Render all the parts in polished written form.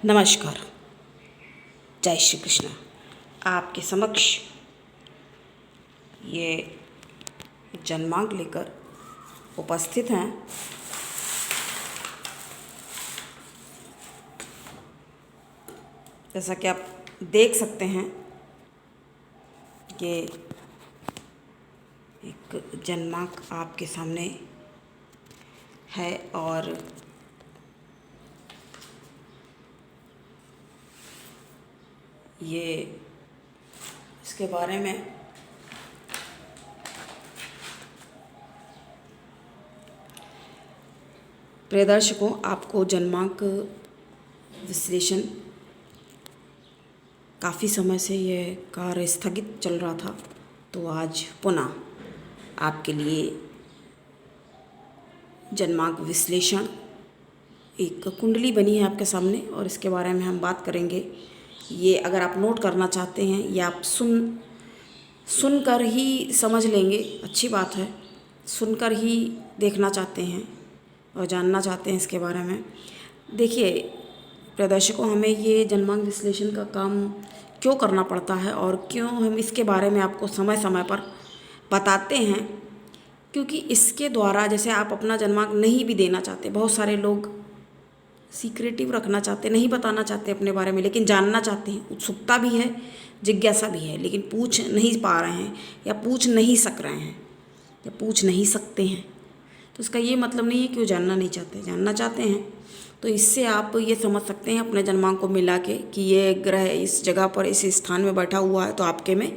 नमस्कार। जय श्री कृष्ण। आपके समक्ष ये जन्मांक लेकर उपस्थित हैं। जैसा कि आप देख सकते हैं कि एक जन्मांक आपके सामने है और ये इसके बारे में प्रिय दर्शकों, आपको जन्मांक विश्लेषण काफ़ी समय से ये कार्य स्थगित चल रहा था, तो आज पुनः आपके लिए जन्मांक विश्लेषण एक कुंडली बनी है आपके सामने और इसके बारे में हम बात करेंगे। ये अगर आप नोट करना चाहते हैं या आप सुनकर ही समझ लेंगे, अच्छी बात है। सुनकर ही देखना चाहते हैं और जानना चाहते हैं इसके बारे में। देखिए प्रिय दर्शकों, हमें ये जन्मांक विश्लेषण का काम क्यों करना पड़ता है और क्यों हम इसके बारे में आपको समय समय पर बताते हैं, क्योंकि इसके द्वारा जैसे आप अपना जन्मांक नहीं भी देना चाहते, बहुत सारे लोग सीक्रेटिव रखना चाहते, नहीं बताना चाहते अपने बारे में, लेकिन जानना चाहते हैं, उत्सुकता भी है, जिज्ञासा भी है, लेकिन पूछ नहीं पा रहे हैं या पूछ नहीं सक रहे हैं या पूछ नहीं सकते हैं। तो इसका ये मतलब नहीं है कि वो जानना नहीं चाहते, जानना चाहते हैं। तो इससे आप ये समझ सकते हैं अपने जन्मांक को मिला के कि ये ग्रह इस जगह पर इस स्थान में बैठा हुआ है तो आपके में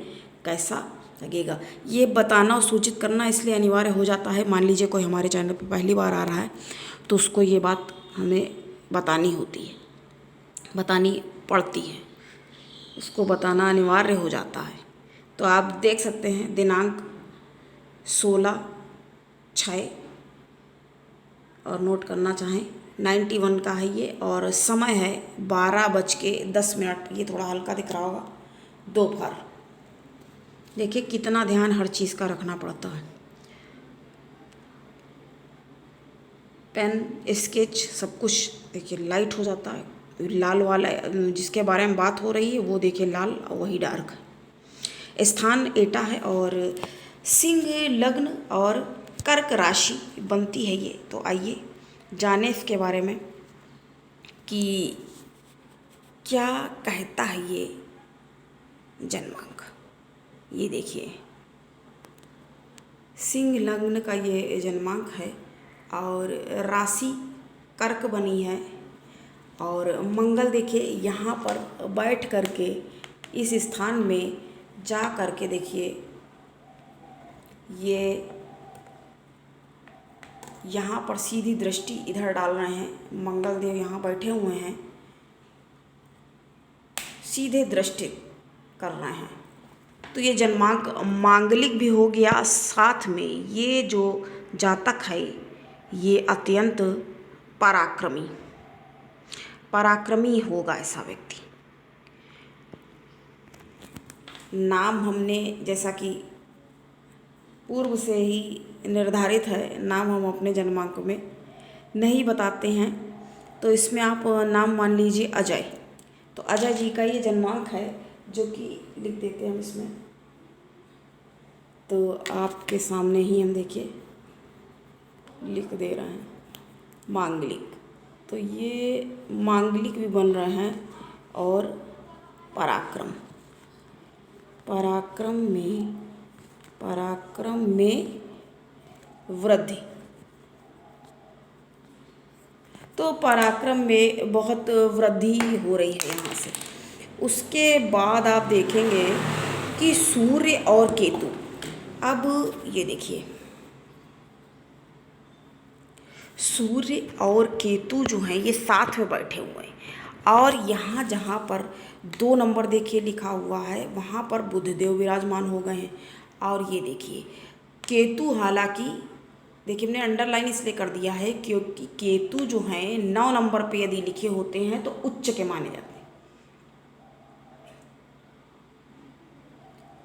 कैसा लगेगा। ये बताना और सूचित करना इसलिए अनिवार्य हो जाता है। मान लीजिए कोई हमारे चैनल पर पहली बार आ रहा है तो उसको ये बात हमें बतानी होती है, बतानी पड़ती है, उसको बताना अनिवार्य हो जाता है। तो आप देख सकते हैं दिनांक 16/6 और नोट करना चाहें 91 का है ये और समय है 12:10। ये थोड़ा हल्का दिख रहा होगा, दोपहर। देखिए कितना ध्यान हर चीज़ का रखना पड़ता है। पेन, स्केच, सब कुछ देखिए लाइट हो जाता है। लाल वाला जिसके बारे में बात हो रही है वो देखिए लाल और वही डार्क है। स्थान एटा है और सिंह लग्न और कर्क राशि बनती है ये। तो आइए जाने इसके बारे में कि क्या कहता है ये जन्मांक। ये देखिए सिंह लग्न का ये जन्मांक है और राशि कर्क बनी है और मंगल देखिए यहाँ पर बैठ करके इस स्थान में जा करके देखिए ये यहाँ पर सीधी दृष्टि इधर डाल रहे हैं। मंगल देव यहाँ बैठे हुए हैं, सीधे दृष्टि कर रहे हैं। तो ये जन्मांक मांगलिक भी हो गया, साथ में ये जो जातक है ये अत्यंत पराक्रमी होगा ऐसा व्यक्ति। नाम हमने जैसा कि पूर्व से ही निर्धारित है, नाम हम अपने जन्मांक में नहीं बताते हैं। तो इसमें आप नाम मान लीजिए अजय। तो अजय जी का ये जन्मांक है जो कि लिख देते हैं हम इसमें। तो आपके सामने ही हम देखिए लिख दे रहे हैं मांगलिक। तो ये मांगलिक भी बन रहे हैं और पराक्रम में वृद्धि। तो पराक्रम में बहुत वृद्धि हो रही है यहाँ से। उसके बाद आप देखेंगे कि सूर्य और केतु। अब ये देखिए सूर्य और केतु जो हैं ये साथ में बैठे हुए हैं और यहाँ जहाँ पर 2 नंबर देखिए लिखा हुआ है वहाँ पर बुधदेव विराजमान हो गए हैं। और ये देखिए केतु, हालांकि देखिए हमने अंडरलाइन इसलिए कर दिया है क्योंकि केतु जो हैं 9 नंबर पे यदि लिखे होते हैं तो उच्च के माने जाते हैं,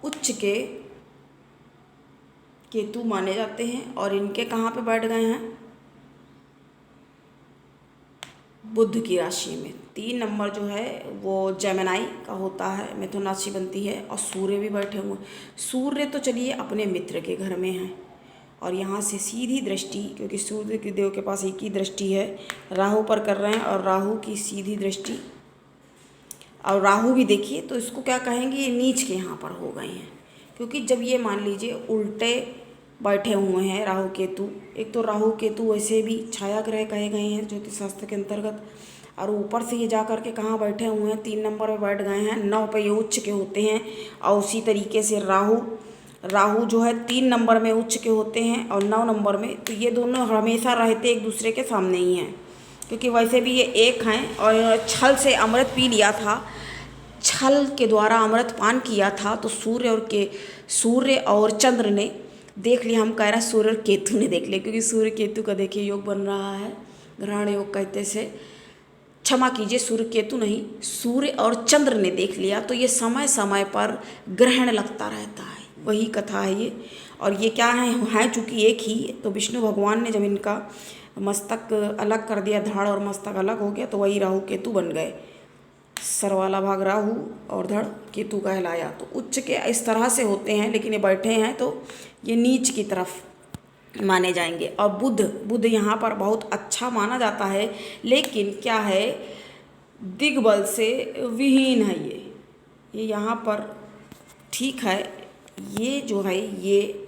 उच्च के केतु माने जाते हैं। और इनके कहाँ पे बैठ गए हैं, बुध की राशि में 3 नंबर जो है वो जेमिनी का होता है, मिथुन राशि बनती है। और सूर्य भी बैठे हुए, सूर्य तो चलिए अपने मित्र के घर में हैं और यहाँ से सीधी दृष्टि, क्योंकि सूर्य के देव के पास एक ही दृष्टि है, राहु पर कर रहे हैं और राहु की सीधी दृष्टि। और राहु भी देखिए तो इसको क्या कहेंगे, ये नीच के यहाँ पर हो गए हैं, क्योंकि जब ये मान लीजिए उल्टे बैठे हुए हैं राहु केतु। एक तो राहु केतु वैसे भी छाया ग्रह कहे गए हैं ज्योतिष शास्त्र के अंतर्गत, और ऊपर से ये जा कर के कहाँ बैठे हुए हैं, 3 नंबर पे बैठ गए हैं, 9 पे ये उच्च के होते हैं। और उसी तरीके से राहु जो है 3 नंबर में उच्च के होते हैं और 9 नंबर में, तो ये दोनों हमेशा रहते एक दूसरे के सामने ही हैं, क्योंकि वैसे भी ये एक हैं और छल से अमृत पी लिया था, छल के द्वारा अमृत पान किया था। तो सूर्य और चंद्र ने देख लिया, हम कह रहे हैं सूर्य और केतु ने देख लिया, क्योंकि सूर्य केतु का देखिए योग बन रहा है, ग्रहण योग कहते से, क्षमा कीजिए सूर्य केतु नहीं, सूर्य और चंद्र ने देख लिया। तो ये समय समय पर ग्रहण लगता रहता है, वही कथा है ये। और ये क्या है चूँकि एक ही, तो विष्णु भगवान ने जब इनका मस्तक अलग कर दिया, धड़ और मस्तक अलग हो गया, तो वही राहु केतु बन गए। सर वाला भाग राहु और धड़ केतु कहलाया। तो उच्च के इस तरह से होते हैं, लेकिन ये बैठे हैं तो ये नीच की तरफ माने जाएंगे। और बुध यहाँ पर बहुत अच्छा माना जाता है, लेकिन क्या है, दिग्बल से विहीन है ये यहाँ पर, ठीक है। ये जो है ये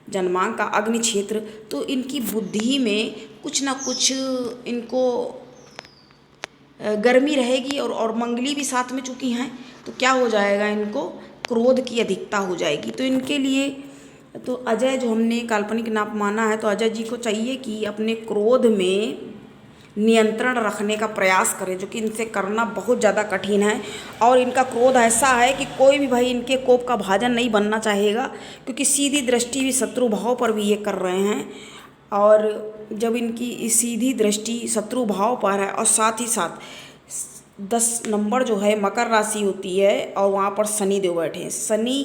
जन्मांक का अग्नि क्षेत्र, तो इनकी बुद्धि में कुछ ना कुछ इनको गर्मी रहेगी और मंगली भी साथ में चूँकि हैं, तो क्या हो जाएगा, इनको क्रोध की अधिकता हो जाएगी। तो इनके लिए तो अजय जो हमने काल्पनिक नाम माना है, तो अजय जी को चाहिए कि अपने क्रोध में नियंत्रण रखने का प्रयास करें, जो कि इनसे करना बहुत ज़्यादा कठिन है। और इनका क्रोध ऐसा है कि कोई भी भाई इनके कोप का भाजन नहीं बनना चाहेगा, क्योंकि सीधी दृष्टि भी शत्रु भाव पर भी ये कर रहे हैं। और जब इनकी सीधी दृष्टि शत्रु भाव पर है और साथ ही साथ 10 नंबर जो है मकर राशि होती है और वहाँ पर शनि देव बैठे हैं, शनि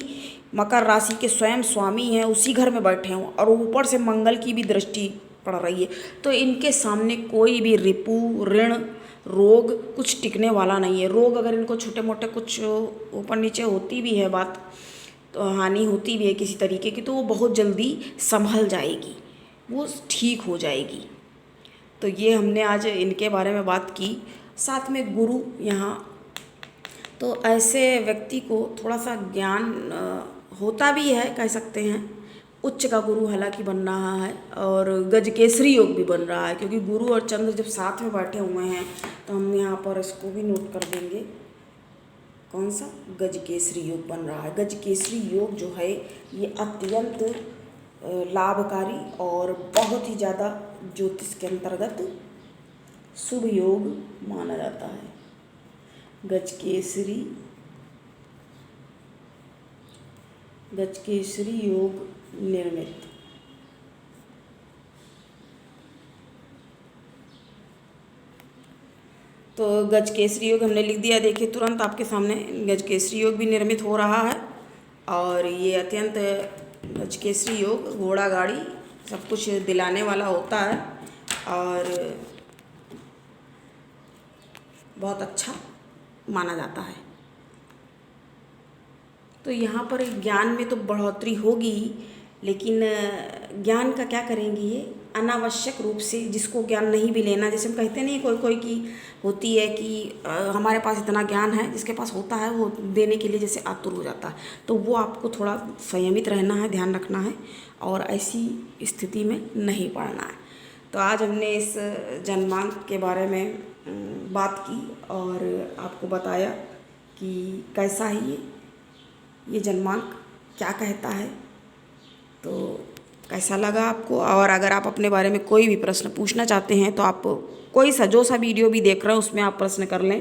मकर राशि के स्वयं स्वामी हैं, उसी घर में बैठे हों और ऊपर से मंगल की भी दृष्टि पड़ रही है, तो इनके सामने कोई भी रिपु ऋण रोग कुछ टिकने वाला नहीं है। रोग अगर इनको छोटे मोटे कुछ ऊपर नीचे होती भी है बात, तो हानि होती भी है किसी तरीके की, तो वो बहुत जल्दी संभल जाएगी, वो ठीक हो जाएगी। तो ये हमने आज इनके बारे में बात की। साथ में गुरु यहाँ, तो ऐसे व्यक्ति को थोड़ा सा ज्ञान होता भी है, कह सकते हैं। उच्च का गुरु हालांकि बन रहा है और गजकेसरी योग भी बन रहा है, क्योंकि गुरु और चंद्र जब साथ में बैठे हुए हैं, तो हम यहाँ पर इसको भी नोट कर देंगे, कौन सा, गजकेसरी योग बन रहा है। गजकेसरी योग जो है ये अत्यंत लाभकारी और बहुत ही ज़्यादा ज्योतिष के अंतर्गत शुभ योग माना जाता है। गजकेसरी योग निर्मित। तो गजकेसरी योग हमने लिख दिया, देखिए तुरंत आपके सामने गजकेसरी योग भी निर्मित हो रहा है। और ये अत्यंत गजकेसरी योग घोड़ा गाड़ी सब कुछ दिलाने वाला होता है और बहुत अच्छा माना जाता है। तो यहाँ पर ज्ञान में तो बढ़ोतरी होगी, लेकिन ज्ञान का क्या करेंगे, ये अनावश्यक रूप से जिसको ज्ञान नहीं भी लेना, जैसे हम कहते नहीं कोई कोई की होती है कि हमारे पास इतना ज्ञान है, जिसके पास होता है वो देने के लिए जैसे आतुर हो जाता है, तो वो आपको थोड़ा संयमित रहना है, ध्यान रखना है और ऐसी स्थिति में नहीं पड़ना है। तो आज हमने इस जन्मांक के बारे में बात की और आपको बताया कि कैसा है ये जन्मांक क्या कहता है। तो कैसा लगा आपको, और अगर आप अपने बारे में कोई भी प्रश्न पूछना चाहते हैं तो आप कोई सा जो सा वीडियो भी देख रहे हैं उसमें आप प्रश्न कर लें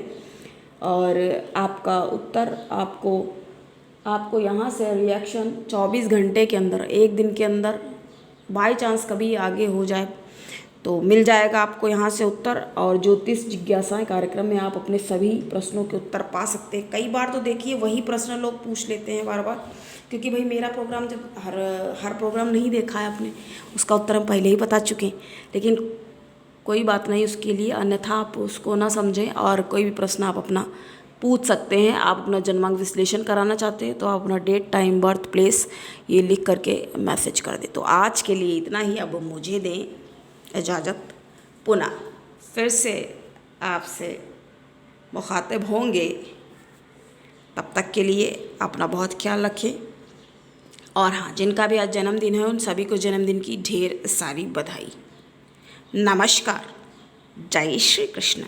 और आपका उत्तर आपको यहाँ से रिएक्शन 24 घंटे के अंदर, एक दिन के अंदर बाय चांस कभी आगे हो जाए तो मिल जाएगा आपको यहाँ से उत्तर। और ज्योतिष जिज्ञासाएं कार्यक्रम में आप अपने सभी प्रश्नों के उत्तर पा सकते हैं। कई बार तो देखिए वही प्रश्न लोग पूछ लेते हैं बार बार, क्योंकि भाई मेरा प्रोग्राम जब हर प्रोग्राम नहीं देखा है आपने, उसका उत्तर हम पहले ही बता चुके हैं, लेकिन कोई बात नहीं उसके लिए, अन्यथा आप उसको ना समझें और कोई भी प्रश्न आप अपना पूछ सकते हैं। आप अपना जन्मांक विश्लेषण कराना चाहते हैं तो आप अपना डेट, टाइम, बर्थ प्लेस ये लिख करके मैसेज कर दें। तो आज के लिए इतना ही। अब मुझे दें इजाज़त, पुनः फिर से आपसे मुखातिब होंगे। तब तक के लिए अपना बहुत ख्याल रखें। और हाँ, जिनका भी आज जन्मदिन है उन सभी को जन्मदिन की ढेर सारी बधाई। नमस्कार। जय श्री कृष्ण।